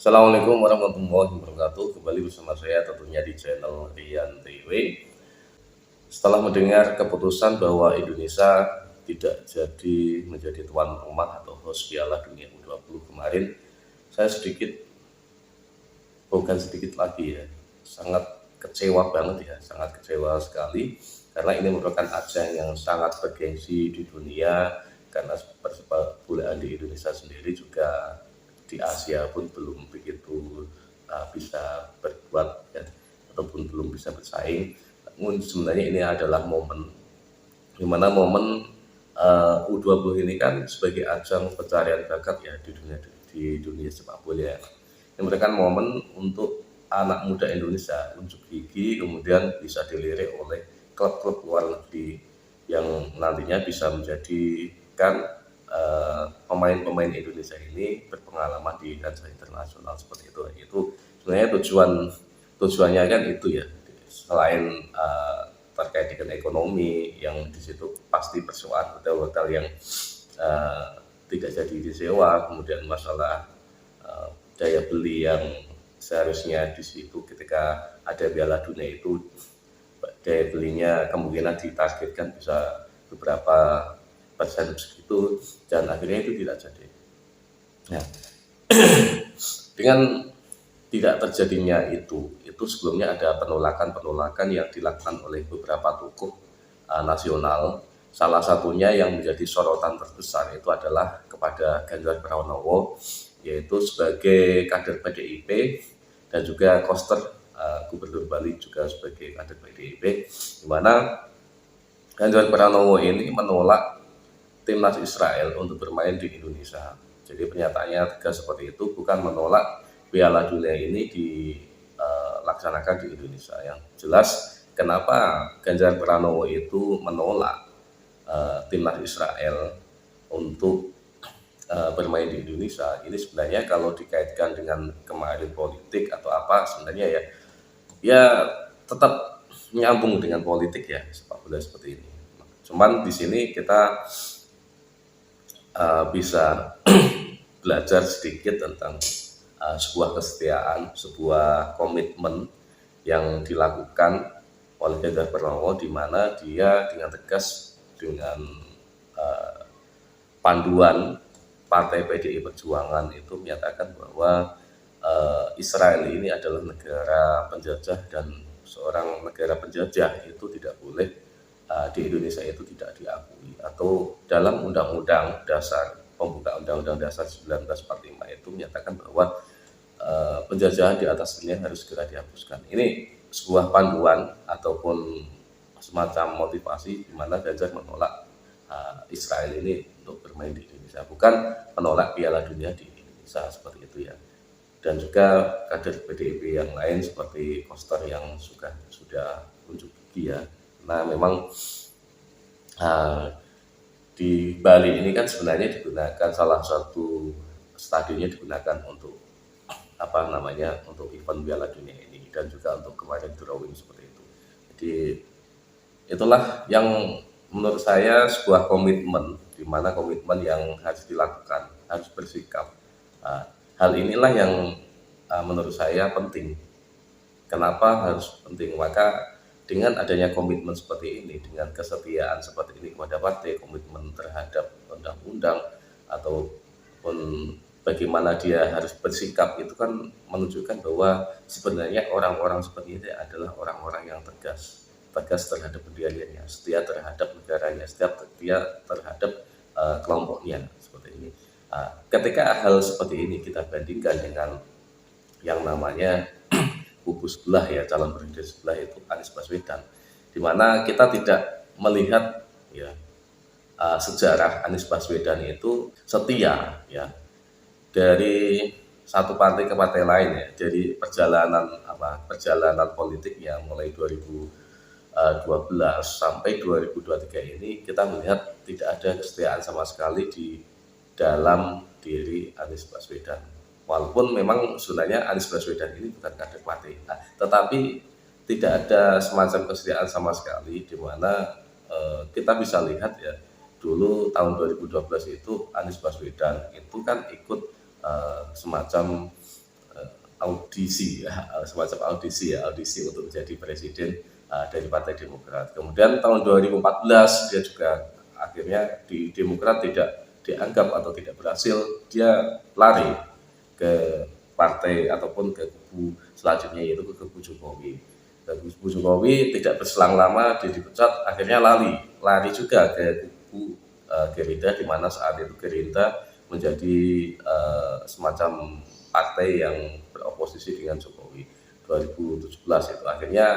Assalamualaikum warahmatullahi wabarakatuh. Kembali bersama saya tentunya di channel Rian TV. Setelah mendengar keputusan bahwa Indonesia tidak jadi menjadi tuan rumah atau host Piala Dunia U20 kemarin, saya bukan sedikit lagi ya, sangat kecewa banget ya, sangat kecewa sekali karena ini merupakan ajang yang sangat bergengsi di dunia, karena persepak bolaan di Indonesia sendiri juga di Asia pun belum begitu bisa berbuat ya, ataupun belum bisa bersaing. Namun sebenarnya ini adalah momen dimana momen U20 ini kan sebagai ajang pencarian bakat ya di dunia sepak bola ya. Ini merupakan momen untuk anak muda Indonesia unjuk gigi, kemudian bisa dilirik oleh klub-klub luar negeri yang nantinya bisa menjadikan pemain-pemain Indonesia ini berpengalaman di kancah internasional seperti itu. Itu sebenarnya tujuannya kan itu ya, selain terkait dengan ekonomi yang di situ pasti persoalan hotel-hotel yang tidak jadi disewa, kemudian masalah daya beli yang seharusnya di situ ketika ada Piala Dunia itu daya belinya kemungkinan ditargetkan bisa beberapa persen segitu, dan akhirnya itu tidak jadi. Nah, dengan tidak terjadinya itu sebelumnya ada penolakan yang dilakukan oleh beberapa tokoh nasional. Salah satunya yang menjadi sorotan terbesar itu adalah kepada Ganjar Pranowo, yaitu sebagai kader PDIP, dan juga Koster Gubernur Bali juga sebagai kader PDIP, di mana Ganjar Pranowo ini menolak timnas Israel untuk bermain di Indonesia. Jadi pernyataannya tegas seperti itu, bukan menolak Piala Dunia ini dilaksanakan di Indonesia. Yang jelas kenapa Ganjar Pranowo itu menolak timnas Israel untuk bermain di Indonesia, ini sebenarnya kalau dikaitkan dengan kemarin politik atau apa, sebenarnya ya tetap nyambung dengan politik ya, sepak bola seperti ini. Cuman di sini kita bisa belajar sedikit tentang sebuah kesetiaan, sebuah komitmen yang dilakukan oleh Ganjar Pranowo, di mana dia dengan tegas dengan panduan Partai PDI Perjuangan itu menyatakan bahwa Israel ini adalah negara penjajah, dan seorang negara penjajah itu tidak boleh di Indonesia itu tidak diakui, atau dalam Undang-Undang Dasar, pembuka Undang-Undang Dasar 1945 itu menyatakan bahwa penjajahan di atas dunia harus segera dihapuskan. Ini sebuah panduan ataupun semacam motivasi di mana Ganjar menolak Israel ini untuk bermain di Indonesia, bukan menolak Piala Dunia di Indonesia seperti itu ya. Dan juga kader PDIP yang lain seperti Koster yang sudah unjuk gigi ya. Nah, memang di Bali ini kan sebenarnya digunakan, salah satu stadionnya digunakan untuk untuk event Piala Dunia ini, dan juga untuk kemarin drawing seperti itu. Jadi itulah yang menurut saya sebuah komitmen, di mana komitmen yang harus dilakukan, harus bersikap. Hal inilah yang menurut saya penting. Kenapa harus penting? Maka dengan adanya komitmen seperti ini, dengan kesetiaan seperti ini kepada partai, komitmen terhadap undang-undang ataupun bagaimana dia harus bersikap, itu kan menunjukkan bahwa sebenarnya orang-orang seperti ini adalah orang-orang yang tegas terhadap pendiriannya, setia terhadap negaranya, setia terhadap kelompoknya seperti ini. Ketika hal seperti ini kita bandingkan dengan yang namanya kubu sebelah ya, calon presiden sebelah itu Anies Baswedan, di mana kita tidak melihat ya sejarah Anies Baswedan itu setia ya dari satu partai ke partai lain ya. Jadi perjalanan politiknya mulai 2012 sampai 2023 ini kita melihat tidak ada kesetiaan sama sekali di dalam diri Anies Baswedan. Walaupun memang sebenarnya Anies Baswedan ini bukan kader partai, tetapi tidak ada semacam kesetiaan sama sekali, di mana kita bisa lihat ya, dulu tahun 2012 itu Anies Baswedan itu kan ikut semacam audisi ya, semacam audisi untuk menjadi presiden dari Partai Demokrat. Kemudian tahun 2014 dia juga akhirnya di Demokrat tidak dianggap atau tidak berhasil, dia lari ke partai ataupun ke kubu selanjutnya, yaitu ke kubu Jokowi. Ke kubu Jokowi tidak berselang lama dia dipecat, akhirnya lari juga ke kubu Gerindra, di mana saat itu Gerindra menjadi semacam partai yang beroposisi dengan Jokowi. 2017 itu akhirnya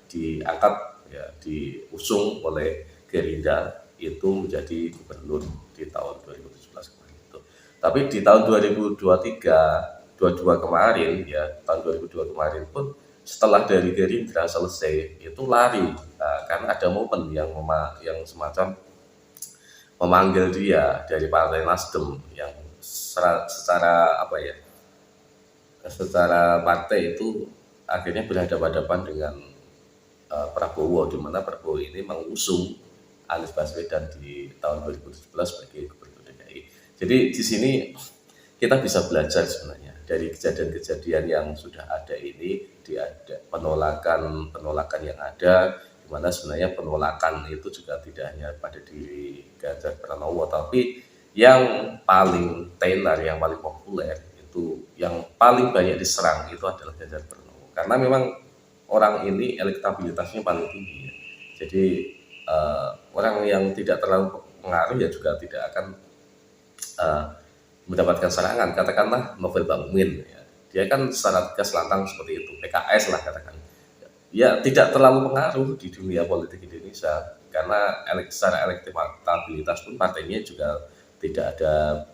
diangkat ya, diusung oleh Gerindra itu menjadi gubernur di tahun 2017 kemarin itu. Tapi di tahun 2023 22 kemarin ya, tahun 2002 kemarin pun setelah dari Gerindra selesai itu lari, karena ada momen yang semacam memanggil dia dari Partai Nasdem yang secara apa ya, secara partai itu akhirnya berhadapan-hadapan dengan Prabowo, di mana Prabowo ini mengusung Anies Baswedan di tahun 2017 sebagai gubernur DKI. Jadi di sini kita bisa belajar sebenarnya dari kejadian-kejadian yang sudah ada ini, ada penolakan yang ada, di mana sebenarnya penolakan itu juga tidak hanya pada diri Ganjar Pranowo, tapi yang paling tenar, yang paling populer itu, yang paling banyak diserang itu adalah Ganjar Pranowo, karena memang orang ini elektabilitasnya paling tinggi ya. Jadi orang yang tidak terlalu pengaruh ya juga tidak akan mendapatkan serangan. Katakanlah Novel Bangmin ya, dia kan secara tegas lantang seperti itu, PKS lah katakan ya, tidak terlalu pengaruh di dunia politik Indonesia, karena secara elektabilitas pun partainya juga tidak ada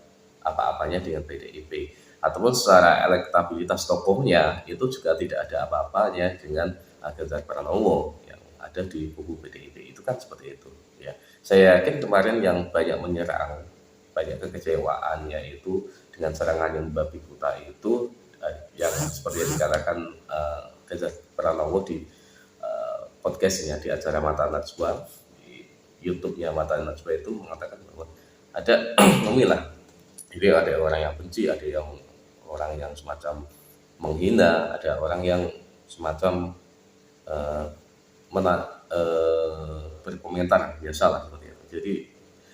apa-apanya dengan PDIP, ataupun secara elektabilitas tokohnya itu juga tidak ada apa-apanya dengan Ganjar Pranowo yang ada di kubu PDIP. Itu kan seperti itu ya. Saya yakin kemarin yang banyak menyerang, banyak kekecewaannya itu dengan serangan yang babi buta itu, yang seperti yang dikatakan Ganjar Pranowo di podcastnya di acara Mata Najwa, di YouTube-nya Mata Najwa itu mengatakan bahwa ada memilah, jadi ada orang yang benci, ada yang orang yang semacam menghina, ada orang yang semacam berkomentar biasalah seperti itu.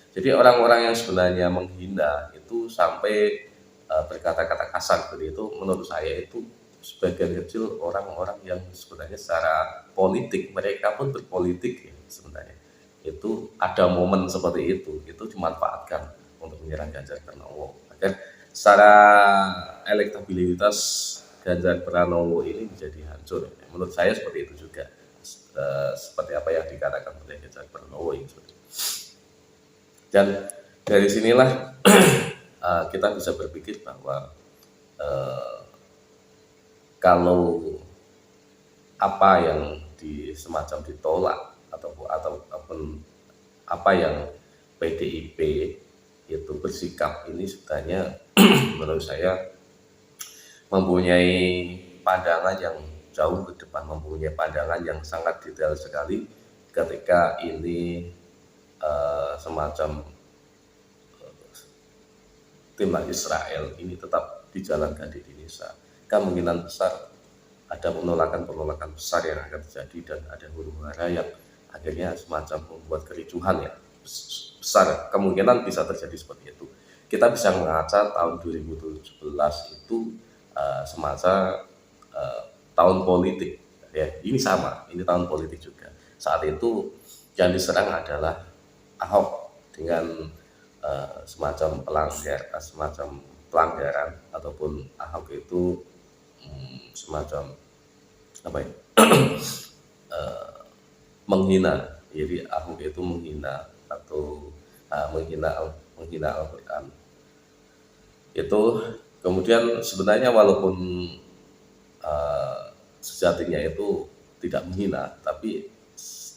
Jadi orang-orang yang sebenarnya menghina itu sampai berkata-kata kasar seperti itu, menurut saya itu sebagian kecil orang-orang yang sebenarnya secara politik, mereka pun berpolitik ya, sebenarnya itu ada momen seperti itu dimanfaatkan untuk menyerang Ganjar Pranowo agar secara elektabilitas Ganjar Pranowo ini menjadi hancur. Menurut saya seperti itu juga, seperti apa yang dikatakan oleh Ganjar Pranowo ini. Dan dari sinilah kita bisa berpikir bahwa kalau apa yang semacam ditolak ataupun apa yang PDIP itu bersikap ini sebenarnya menurut saya mempunyai pandangan yang jauh ke depan, mempunyai pandangan yang sangat detail sekali ketika ini semacam timnas Israel ini tetap dijalankan di Indonesia. Kemungkinan besar ada penolakan besar yang akan terjadi, dan ada huru-hara yang akhirnya semacam membuat kericuhan ya besar. Kemungkinan bisa terjadi seperti itu. Kita bisa mengaca tahun 2017 itu semacam tahun politik ya. Ini sama, ini tahun politik juga. Saat itu yang diserang adalah Ahok dengan semacam pelanggaran ataupun Ahok itu semacam apa ya, menghina. Jadi Ahok itu menghina atau menghina Al-Quran. Itu kemudian sebenarnya walaupun sejatinya itu tidak menghina, tapi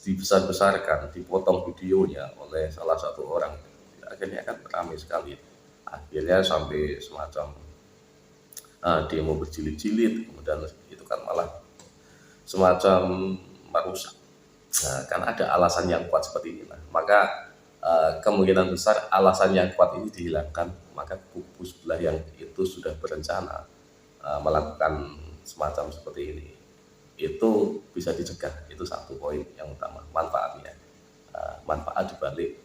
dibesar-besarkan, dipotong videonya oleh salah satu orang, akhirnya kan ramai sekali. Akhirnya sampai semacam demo berjilid-jilid, kemudian itu kan malah semacam merusak. Nah, kan ada alasan yang kuat seperti ini. Maka kemungkinan besar alasan yang kuat ini dihilangkan, maka kubu sebelah yang itu sudah berencana melakukan semacam seperti ini itu bisa dicegah. Itu satu poin yang utama, manfaatnya. Manfaat dibalik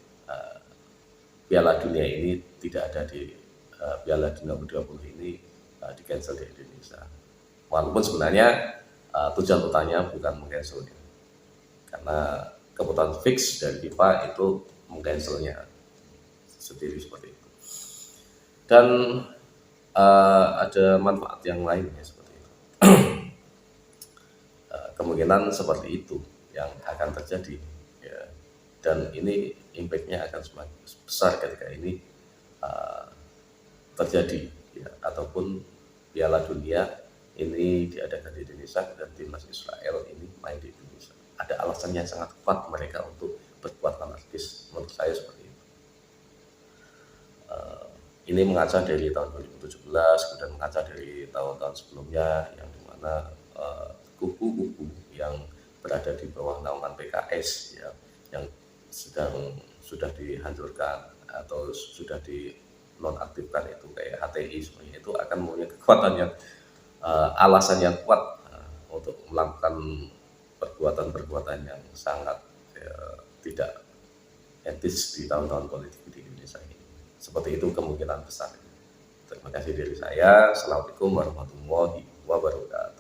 Piala Dunia ini tidak ada di Piala Dunia U20 ini di cancel di Indonesia. Walaupun sebenarnya tujuan utamanya bukan mengcancelnya, karena keputusan fix dari FIFA itu mengcancelnya sendiri seperti itu. Dan ada manfaat yang lain ya seperti itu. Kemungkinan seperti itu yang akan terjadi ya. Dan ini impact-nya akan semakin besar ketika ini terjadi ya, ataupun Piala Dunia ini diadakan di Indonesia dan timnas Israel ini main di Indonesia. Ada alasan yang sangat kuat mereka untuk berbuat anarkis, menurut saya seperti itu. Ini mengaca dari tahun 2017, kemudian mengaca dari tahun-tahun sebelumnya yang dimana kubu-kubu yang berada di bawah naungan PKS ya, yang sudah dihancurkan atau sudah dinonaktifkan itu kayak HTI semuanya, itu akan mempunyai kekuatan yang alasan yang kuat untuk melakukan perbuatan-perbuatan yang sangat tidak etis di tahun-tahun politik di Indonesia ini. Seperti itu kemungkinan besar. Terima kasih dari saya. Assalamualaikum warahmatullahi wabarakatuh.